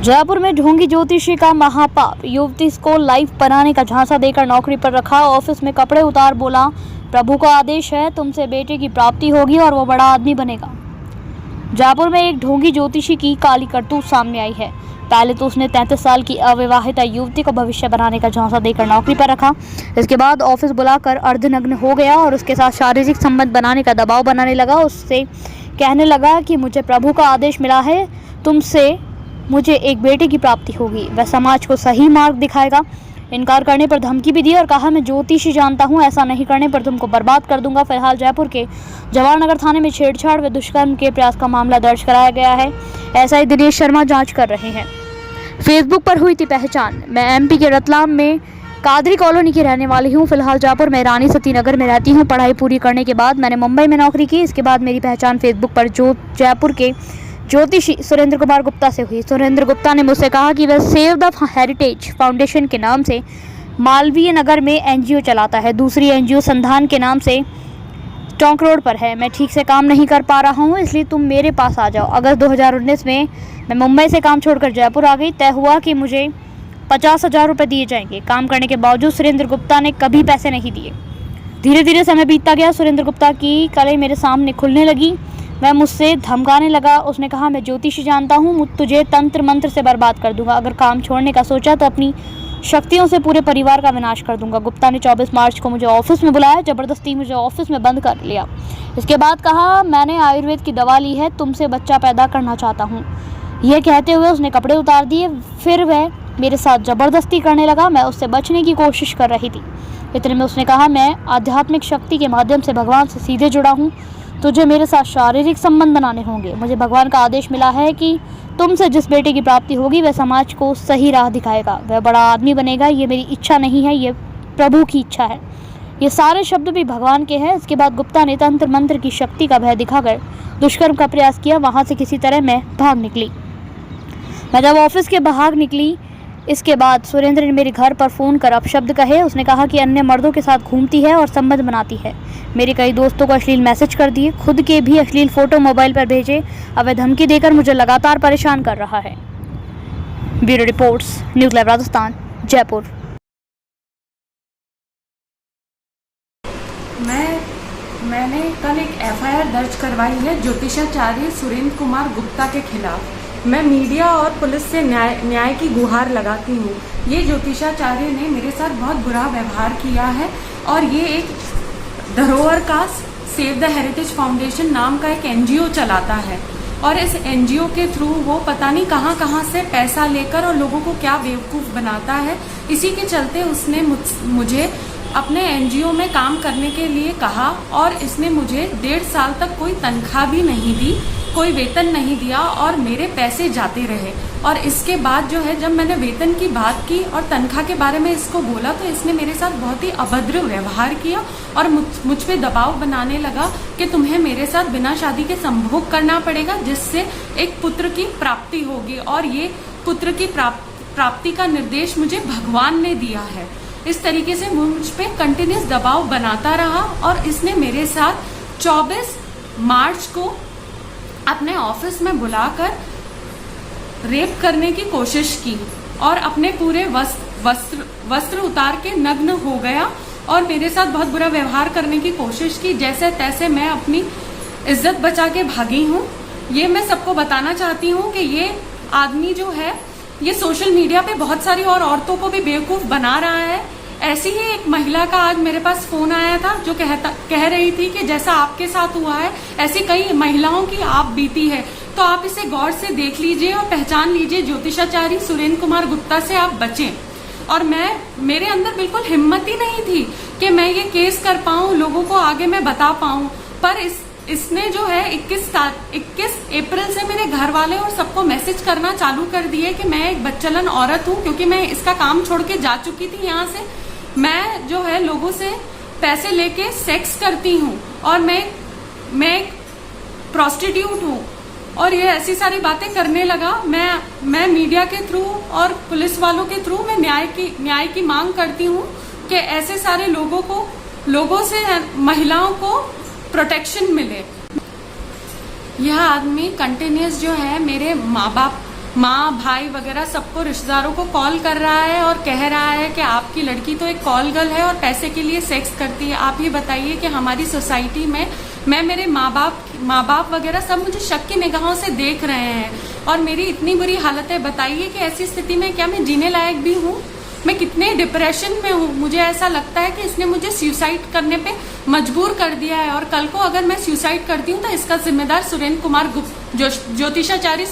जयपुर में ढोंगी ज्योतिषी का महापाप, युवती को लाइफ बनाने का झांसा देकर नौकरी पर रखा। ऑफिस में कपड़े उतार बोला, प्रभु का आदेश है, तुमसे बेटे की प्राप्ति होगी और वो बड़ा आदमी बनेगा। जयपुर में एक ढोंगी ज्योतिषी की काली करतूत सामने आई है। पहले तो उसने 33 साल की अविवाहित युवती को भविष्य बनाने का झांसा देकर नौकरी पर रखा। इसके बाद ऑफिस बुलाकर अर्धनग्न हो गया और उसके साथ शारीरिक संबंध बनाने का दबाव बनाने लगा। उससे कहने लगा कि मुझे प्रभु का आदेश मिला है, तुमसे मुझे एक बेटे की प्राप्ति होगी, वह समाज को सही मार्ग दिखाएगा। इनकार करने पर धमकी भी दी और कहा, मैं ज्योतिषी जानता हूं, ऐसा नहीं करने पर तुमको बर्बाद कर दूंगा। फिलहाल जयपुर के जवाहर थाने में छेड़छाड़ व दुष्कर्म के प्रयास का मामला दर्ज कराया गया है। एसआई दिनेश शर्मा जांच कर रहे हैं। फेसबुक पर हुई थी पहचान। मैं एमपी के रतलाम में कादरी कॉलोनी की रहने वाली हूँ। फिलहाल जयपुर में रानी सती नगर में रहती हूँ। पढ़ाई पूरी करने के बाद मैंने मुंबई में नौकरी की। इसके बाद मेरी पहचान फेसबुक पर जयपुर के ज्योतिषी सुरेंद्र कुमार गुप्ता से हुई। सुरेंद्र गुप्ता ने मुझसे कहा कि वह सेव द हेरिटेज फाउंडेशन के नाम से मालवीय नगर में एनजीओ चलाता है। दूसरी एनजीओ संधान के नाम से टोंक रोड पर है। मैं ठीक से काम नहीं कर पा रहा हूँ, इसलिए तुम मेरे पास आ जाओ। अगस्त 2019 में मैं मुंबई से काम छोड़कर जयपुर आ गई। तय हुआ कि मुझे 50,000 रुपये दिए जाएंगे। काम करने के बावजूद सुरेंद्र गुप्ता ने कभी पैसे नहीं दिए। धीरे धीरे समय बीतता गया। सुरेंद्र गुप्ता की कलें मेरे सामने खुलने लगी। वह मुझसे धमकाने लगा। उसने कहा, मैं ज्योतिषी जानता हूँ, तुझे तंत्र मंत्र से बर्बाद कर दूंगा। अगर काम छोड़ने का सोचा तो अपनी शक्तियों से पूरे परिवार का विनाश कर दूंगा। गुप्ता ने 24 मार्च को मुझे ऑफिस में बुलाया, जबरदस्ती मुझे ऑफिस में बंद कर लिया। इसके बाद कहा, मैंने आयुर्वेद की दवा ली है, तुमसे बच्चा पैदा करना चाहता हूँ। यह कहते हुए उसने कपड़े उतार दिए। फिर वह मेरे साथ जबरदस्ती करने लगा। मैं उससे बचने की कोशिश कर रही थी। इतने में उसने कहा, मैं आध्यात्मिक शक्ति के माध्यम से भगवान से सीधे जुड़ा हूँ, तुझे मेरे साथ शारीरिक संबंध बनाने होंगे। मुझे भगवान का आदेश मिला है कि तुमसे जिस बेटे की प्राप्ति होगी वह समाज को सही राह दिखाएगा, वह बड़ा आदमी बनेगा। ये मेरी इच्छा नहीं है, ये प्रभु की इच्छा है। ये सारे शब्द भी भगवान के हैं। इसके बाद गुप्ता ने तंत्र मंत्र की शक्ति का भय दिखाकर दुष्कर्म का प्रयास किया। वहाँ से किसी तरह मैं भाग निकली। मैं जब ऑफिस के बाहर निकली, इसके बाद सुरेंद्र ने मेरे घर पर फ़ोन कर अपशब्द कहे। उसने कहा कि अन्य मर्दों के साथ घूमती है और संबंध बनाती है। मेरे कई दोस्तों को अश्लील मैसेज कर दिए, खुद के भी अश्लील फ़ोटो मोबाइल पर भेजे। अब वह धमकी देकर मुझे लगातार परेशान कर रहा है। Bureau reports, news live Rajasthan, Jaipur. मैंने कल एक एफआईआर दर्ज करवाई है ज्योतिषाचार्य सुरेंद्र कुमार गुप्ता के खिलाफ। मैं मीडिया और पुलिस से न्याय की गुहार लगाती हूँ। ये ज्योतिषाचार्य ने मेरे साथ बहुत बुरा व्यवहार किया है और ये एक धरोहर का सेव द हेरिटेज फाउंडेशन नाम का एक एनजीओ चलाता है और इस एनजीओ के थ्रू वो पता नहीं कहाँ से पैसा लेकर और लोगों को क्या बेवकूफ़ बनाता है। इसी के चलते उसने मुझे अपने एनजीओ में काम करने के लिए कहा और इसने मुझे 1.5 साल तक कोई तनख्वाह भी नहीं दी, कोई वेतन नहीं दिया और मेरे पैसे जाते रहे। और इसके बाद जो है, जब मैंने वेतन की बात की और तनख्वाह के बारे में इसको बोला तो इसने मेरे साथ बहुत ही अभद्र व्यवहार किया और मुझ पे दबाव बनाने लगा कि तुम्हें मेरे साथ बिना शादी के संभोग करना पड़ेगा, जिससे एक पुत्र की प्राप्ति होगी। और ये पुत्र की प्राप्ति का निर्देश मुझे भगवान ने दिया है। इस तरीके से वो मुझ पे कंटिन्यूस दबाव बनाता रहा और इसने मेरे साथ 24 मार्च को अपने ऑफिस में बुलाकर रेप करने की कोशिश की और अपने पूरे वस्त्र उतार के नग्न हो गया और मेरे साथ बहुत बुरा व्यवहार करने की कोशिश की। जैसे तैसे मैं अपनी इज्जत बचा के भागी हूँ। ये मैं सबको बताना चाहती हूँ कि ये आदमी जो है, ये सोशल मीडिया पे बहुत सारी और औरतों को भी बेवकूफ़ बना रहा है। ऐसी ही एक महिला का आज मेरे पास फोन आया था जो कह रही थी कि जैसा आपके साथ हुआ है ऐसी कई महिलाओं की आप बीती है। तो आप इसे गौर से देख लीजिए और पहचान लीजिए, ज्योतिषाचार्य सुरेंद्र कुमार गुप्ता से आप बचें। और मेरे अंदर बिल्कुल हिम्मत ही नहीं थी कि मैं ये केस कर पाऊं, लोगों को आगे मैं बता पाऊं। पर इसने जो है 21 अप्रैल से मेरे घर वाले और सबको मैसेज करना चालू कर दिए कि मैं एक बच्चलन औरत हूँ, क्योंकि मैं इसका काम छोड़ के जा चुकी थी यहाँ से। मैं जो है लोगों से पैसे लेके सेक्स करती हूँ और मैं एक प्रोस्टिट्यूट हूँ और ये ऐसी सारी बातें करने लगा। मैं मीडिया के थ्रू और पुलिस वालों के थ्रू मैं न्याय की मांग करती हूँ कि ऐसे सारे लोगों से महिलाओं को प्रोटेक्शन मिले। यह आदमी कंटिन्यूस जो है मेरे माँ बाप माँ भाई वगैरह सबको रिश्तेदारों को कॉल कर रहा है और कह रहा है कि आपकी लड़की तो एक कॉल गर्ल है और पैसे के लिए सेक्स करती है। आप ये बताइए कि हमारी सोसाइटी में मैं मेरे माँ बाप वगैरह सब मुझे शक की निगाहों से देख रहे हैं और मेरी इतनी बुरी हालत है। बताइए कि ऐसी स्थिति में क्या मैं जीने लायक भी हूँ? मैं कितने डिप्रेशन में हूँ। मुझे ऐसा लगता है कि इसने मुझे सुसाइड करने पे मजबूर कर दिया है और कल को अगर मैं सुसाइड करती हूँ तो इसका जिम्मेदार सुरेंद्र कुमार ज्योतिषाचार्य